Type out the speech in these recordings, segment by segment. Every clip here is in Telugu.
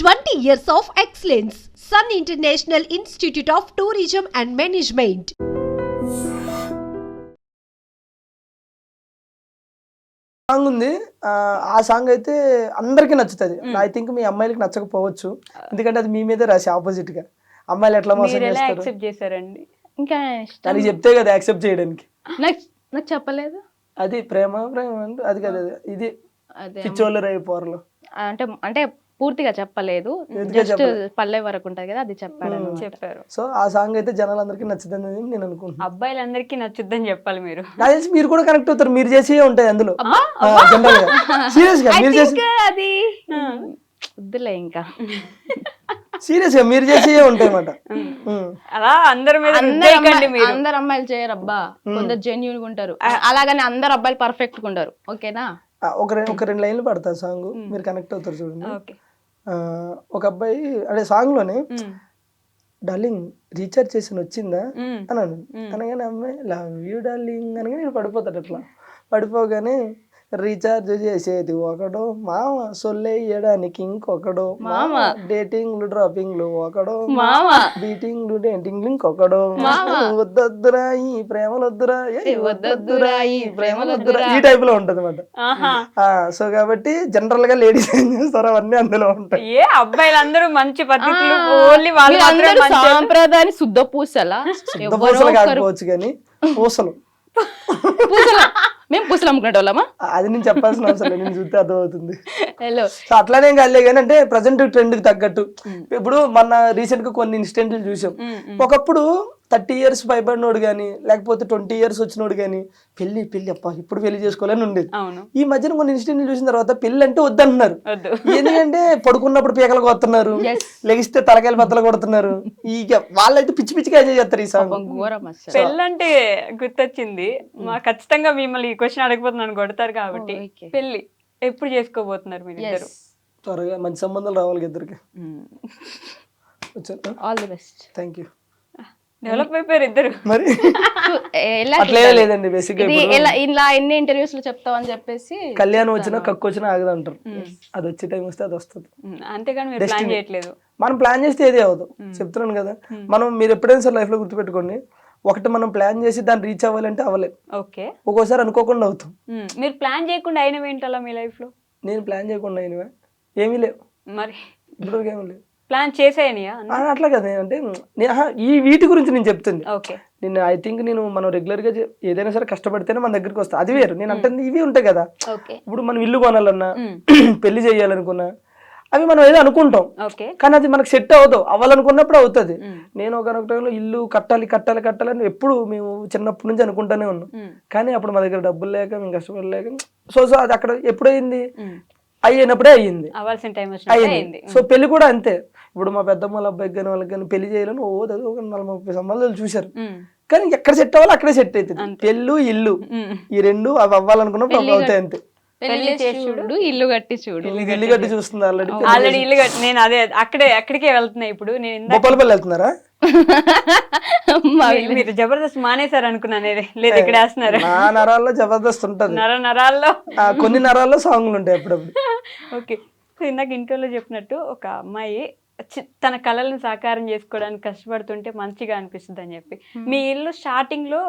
20 years of excellence. Sun International Institute of Tourism and Management. Song ఉంది. ఆ సాంగ్ అయితే అందరికీ నచ్చుతుంది. ఐ థింక్ మీ అమ్మాయిలకి నచ్చకపోవచ్చు, ఎందుకంటే అది మీ మీదే రాసి ఆపోజిట్ గా అమ్మాయిలు ఎట్లా మోసం చేస్తారు చేశారండి. ఇంకా దానికి చెప్తే కదా యాక్సెప్ట్ చేయడానికి. నాకు చెప్పలేదు. అది ప్రేమ ప్రేమ అంటే అది కదా, ఇది పిచ్చోళ్ళు రేపు పోరలు అంటే పూర్తిగా చెప్పలేదు, జస్ట్ పల్లె వరకు ఉంటది కదా, అది చెప్పారు. సో ఆ సాంగ్ అయితే జనాలందరికీ నచ్చుతుంది నేను అనుకుంటున్నాను. అబ్బాయిలందరికీ నచ్చుద్దని చెప్పాలి మీరు. నాకు తెలిసి మీరు కూడా కనెక్ట్ అవుతారు, మీరు చేసే ఉంటాయి అందులో. జనరల్ గా సీరియస్ గా మీరు చేసి అది వద్దులే, ఇంకా సీరియస్ గా మీరు చేసే ఉంటాయి అన్నమాట. అలా అందరి మీద అందరు అమ్మాయిలు చేయరు అబ్బా, కొందరు జెన్యూన్ గా ఉంటారు, అలాగని అందరు అబ్బాయిలు పర్ఫెక్ట్ గా ఉండరు. ఓకేనా, ఒక రెండు లైన్లు పడతా సాంగ్, మీరు కనెక్ట్ అవుతారు చూడండి. ఒక అబ్బాయి అదే సాంగ్ లోనే డార్లింగ్ రీఛార్జ్ చేసి వచ్చిందా అన్నాను. అనగానే అమ్మాయి లవ్ యూ డార్లింగ్ అనగా నేను పడిపోతాడు. అట్లా పడిపోగానే రీఛార్జ్ చేసేది ఒకడో మామ, సొల్లేయడానికి ఇంకొకడో మామ, డేటింగ్లు డ్రాపింగ్లు ఒకడో మామ, బీటింగ్లు డేటింగ్లు ఇంకొకడో, వద్దొద్దురా ఈ ప్రేమలొద్దురా వద్దొద్దురా ఈ ప్రేమలొద్దురా, ఈ టైప్ లో ఉంటది అన్నమాట. సో కాబట్టి జనరల్ గా లేడీస్ ఏం చేస్తారు అవన్నీ అందులో ఉంటాయి. ఏ అబ్బాయిలందరూ మంచి పద్ధతులు, ఓన్లీ వాళ్ళు సాంప్రదాయాన్ని శుద్ధ పూసలా, శుద్ధ పూసలు కాకపోవచ్చు కానీ పూసలు మేము పూసలు అమ్ముకునే వాళ్ళమా, అది నేను చెప్పాల్సిన అవసరం లేదు, నేను చూస్తే అర్థమవుతుంది. సో అట్లానే కాలే కానీ అంటే ప్రజెంట్ ట్రెండ్ కి తగ్గట్టు ఇప్పుడు మన రీసెంట్ గా కొన్ని ఇన్సిడెంట్లు చూసాం. ఒకప్పుడు 30 years పైబడినోడు కానీ లేకపోతే 20 years వచ్చినోడు కానీ పెళ్లి అప్ప ఇప్పుడు పెళ్లి చేసుకోవాలని ఉండేది. ఈ మధ్యన కొన్ని ఇన్సిడెంట్లు చూసిన తర్వాత పెళ్లి అంటే వద్దంటున్నారు. ఎందుకంటే పడుకున్నప్పుడు పీకలు కొడుతున్నారు, లెగిస్తే తలకాయలు బద్దలు కొడుతున్నారు. ఇక వాళ్ళైతే పిచ్చి పిచ్చిగా ఎంజాయ్ చేస్తారు ఈ సాంగ్. పెళ్ళంటే గుర్తొచ్చింది, మా ఖచ్చితంగా మిమ్మల్ని ఈ క్వశ్చన్ అడగబోతున్నాను, కొడతారు కాబట్టి. పెళ్లి ఎప్పుడు చేసుకోబోతున్నారు మీరు ఇద్దరు? త్వరగా మంచి సంబంధాలు రావాలి ఇద్దరికి. All the best. Thank you. Develop అయిపోయారు ఇద్దరు. మరి అట్లే లేదండి, బేసిక్ ఇలా ఎన్ని ఇంటర్వ్యూస్ లో చెప్తావని చెప్పేసి కళ్యాణం వచ్చినా కక్కు వచ్చినా ఆగదంటారు. అది వచ్చే టైం వస్తే అది వస్తుంది, అంతేగాని మీరు ప్లాన్ చేయట్లేదు. మనం ప్లాన్ చేస్తే ఏది అవ్వదు, చెప్తున్నాను కదా. మనం మీరు ఎప్పుడైనా సార్ లైఫ్ లో గుర్తుపెట్టుకోండి, ఒకటి మనం ప్లాన్ చేసి దాన్ని రీచ్ అవ్వాలంటే అవ్వలేదు. ఓకే, ఒక్కోసారి అనుకోకుండా అవుతాం. మీరు ప్లాన్ చేయకుండా అయినవి ఏంటలా మీ లైఫ్ లో? నేను ప్లాన్ చేయకుండా అయినవా ఏమీ లేవు, మరి ఇప్పుడు ఏమీ లేవు. ప్లాన్ చేసేయనియా? అట్లా కదా, అంటే ఈ వీటి గురించి నేను చెప్తుంది. ఓకే, నేను ఐ థింక్ నేను మనం రెగ్యులర్ గా ఏదైనా సరే కష్టపడితేనే మన దగ్గరికి వస్తా, అది వేరు. నేను అంటే ఇవి ఉంటాయి కదా, ఇప్పుడు మనం ఇల్లు కొనాలన్నా పెళ్లి చేయాలనుకున్నా అవి మనం ఏదో అనుకుంటాం, కానీ అది మనకు సెట్ అవ్వాలనుకున్నప్పుడు అవుతుంది. నేను ఒక టైంలో ఇల్లు కట్టాలని ఎప్పుడు మేము చిన్నప్పటి నుంచి అనుకుంటానే ఉన్నాం, కానీ అప్పుడు మా దగ్గర డబ్బులు లేక మేము కష్టపడలేక సో అది అక్కడ ఎప్పుడైంది అయ్యినప్పుడే అయ్యింది. సో పెళ్లి కూడా అంతే. ఇప్పుడు మా పెద్దమ్మ అబ్బాయికి కానీ వాళ్ళకి కానీ పెళ్లి చేయాలని ఒక 40-30 సంబంధాలు చూశారు, కానీ ఎక్కడ సెట్ అవ్వాలి అక్కడే సెట్ అవుతుంది. పెళ్ళు ఇల్లు ఈ రెండు అవి అవ్వాలనుకున్నప్పుడు అవి అవుతాయి అంతే. ఇల్లు కట్టి చూస్తుంది ఆల్రెడీ ఇల్లు కట్టి. నేను అదే అక్కడికే వెళ్తున్నా ఇప్పుడు. నేను బొప్పలపల్లి వెళ్తున్నారా? మీరు జబర్దస్త్ మానేశారు అనుకున్నాను, లేదు ఇక్కడ వేస్తున్నారు. నా నరాల్లో జబర్దస్త్ ఉంటది, నరాల్లో కొన్ని నరాల్లో సాంగ్లు ఉంటాయి అప్పుడప్పుడు. ఓకే, సో ఇందాక ఇంటర్వ్యూలో చెప్పినట్టు ఒక అమ్మాయి తన కళలను సాకారం చేసుకోవడానికి కష్టపడుతుంటే మంచిగా అనిపిస్తుంది అని చెప్పి, మీ ఇల్లు స్టార్టింగ్ లో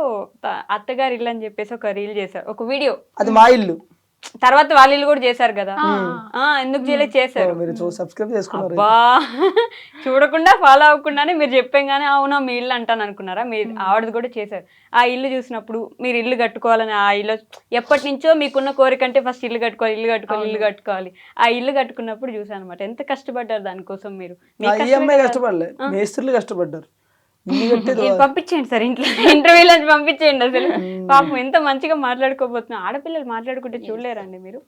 అత్తగారి ఇల్లు అని చెప్పేసి ఒక రీల్ చేశారు, ఒక వీడియో. అది మా ఇల్లు, తర్వాత వాళ్ళ ఇల్లు కూడా చేశారు కదా, ఎందుకు చేశారు? బా చూడకుండా ఫాలో అవ్వకుండానే మీరు చెప్పంగానే అవునా మీ ఇల్లు అంటాను అనుకున్నారా? మీరు ఆవిడది కూడా చేశారు. ఆ ఇల్లు చూసినప్పుడు మీరు ఇల్లు కట్టుకోవాలని, ఆ ఇల్లు ఎప్పటి నుంచో మీకున్న కోరిక అంటే ఫస్ట్ ఇల్లు కట్టుకోవాలి. ఆ ఇల్లు కట్టుకున్నప్పుడు చూసాను అనమాట, ఎంత కష్టపడ్డారు దానికోసం. మీరు కష్టపడ్డారు. పంపించేయండి సార్, ఇంటర్వ్యూలో పంపించేయండి. అసలు పాపం ఎంత మంచిగా మాట్లాడుకోబోతున్నా. ఆడపిల్లలు మాట్లాడుకుంటే చూడలేరండి మీరు?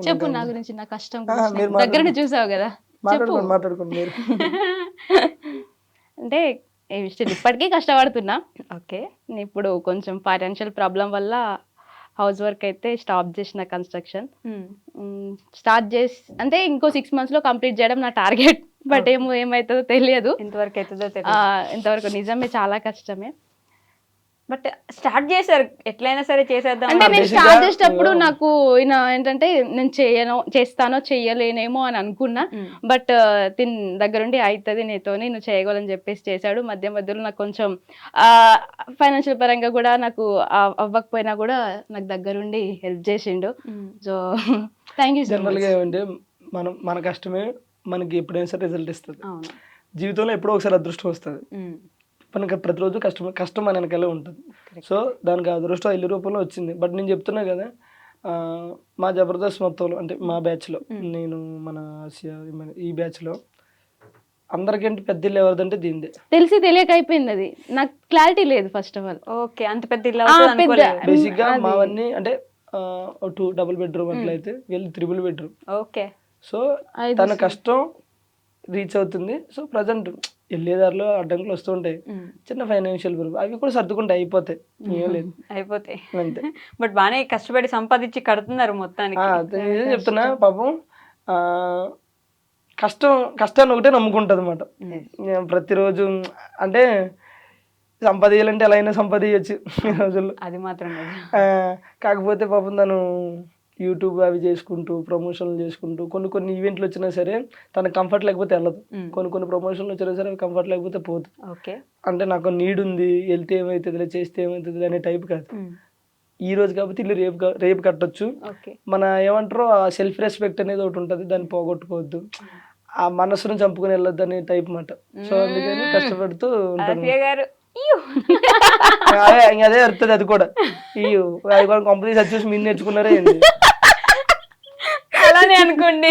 చెప్పు నా గురించి, నా కష్టం దగ్గర చూసావు కదా. అంటే ఇప్పటికీ కష్టపడుతున్నా. ఓకే, ఇప్పుడు కొంచెం ఫైనాన్షియల్ ప్రాబ్లం వల్ల హౌస్ వర్క్ అయితే స్టాప్ చేసిన, కన్స్ట్రక్షన్ స్టార్ట్ చేసి అంటే ఇంకో 6 months లో కంప్లీట్ చేయడం నా టార్గెట్. బట్ ఏమవుతుందో తెలియదు, ఇంతవరకు నిజమే చాలా కష్టమే. బట్ స్టార్ట్ చేశారు, ఎట్లయినా సరే చేసేద్దాం. అంటే నేను స్టార్ట్ చేసేటప్పుడు నాకు ఈయన ఏంటంటే నేను చేస్తానో చెయ్యలేనేమో అని అనుకున్నా. బట్ తిన్ దగ్గరుండి అవుతుంది నీతోని, నువ్వు చేయగలని చెప్పేసి చేశాడు. మధ్య మధ్యలో నాకు కొంచెం ఫైనాన్షియల్ పరంగా కూడా నాకు అవ్వకపోయినా కూడా నాకు దగ్గరుండి హెల్ప్ చేసిండు. So thank you. జనరల్గా ఏమంటే మన కష్టమే మనకి ఎప్పుడైనా సరే రిజల్ట్ ఇస్తుంది. జీవితంలో ఎప్పుడో ఒకసారి అదృష్టం వస్తుంది. మనకి ప్రతిరోజు కష్టం మన వెనకాలే ఉంటుంది. సో దానికి అదృష్టం ఇల్లు రూపంలో వచ్చింది. బట్ నేను చెప్తున్నా కదా, మా జబర్దస్త్ మొత్తంలో అంటే మా బ్యాచ్లో, నేను మన ఈ బ్యాచ్లో అందరికంటే పెద్ద ఇల్లు ఎవరిదంటే దీనిదే. తెలిసి తెలియక అయిపోయింది, అది నాకు క్లారిటీ లేదు ఫస్ట్ ఆఫ్ ఆల్. ఓకే, అంత పెద్ద ఇల్లు బేసిక్గా మావన్నీ అంటే 2 డబుల్ బెడ్రూమ్ అట్లయితే వీళ్ళు 3 బెడ్రూమ్. ఓకే, సో తన కష్టం రీచ్ అవుతుంది. సో ప్రజెంట్ వెళ్ళేదారిలో అడ్డంకులు వస్తూ ఉంటాయి, చిన్న ఫైనాన్షియల్ ప్రాబ్లం, అవి కూడా సర్దుకుంటే అయిపోతాయి, ఏం లేదు, అయిపోతాయి అంతే. బట్ బాగానే కష్టపడి సంపాదించి కడుతున్నారు మొత్తానికి. నిజం చెప్తున్నా, పాపం కష్టాన్ని ఒకటే నమ్ముకుంటుంది అనమాట ప్రతిరోజు. అంటే సంపాదించాలంటే ఎలా అయినా సంపాదించచ్చు ఈ రోజుల్లో, అది మాత్రం. కాకపోతే పాపం తను యూట్యూబ్ అవి చేసుకుంటూ ప్రమోషన్లు చేసుకుంటూ కొన్ని ఈవెంట్లు వచ్చినా సరే తనకు కంఫర్ట్ లేకపోతే వెళ్ళదు. కొన్ని ప్రమోషన్లు వచ్చినా సరే అవి కంఫర్ట్ లేకపోతే పోదు. ఓకే, అంటే నాకు నీడ్ ఉంది, వెళ్తే ఏమవుతుంది, చేస్తే ఏమవుతుంది అనే టైప్ కాదు. ఈ రోజు కాబట్టి ఇల్లు రేపు కట్టొచ్చు. మన ఏమంటారో ఆ సెల్ఫ్ రెస్పెక్ట్ అనేది ఒకటి ఉంటుంది, దాన్ని పోగొట్టుకోవద్దు, ఆ మనసును చంపుకొని వెళ్ళొద్దు అనే టైప్ మాట. సో అందుకని కష్టపడుతూ ఉంటాను. అదే వస్తుంది, అది కూడా అది కూడా కంపెనీ చూసి మీరు నేర్చుకున్నారే ఏంటి అలానే అనుకోండి.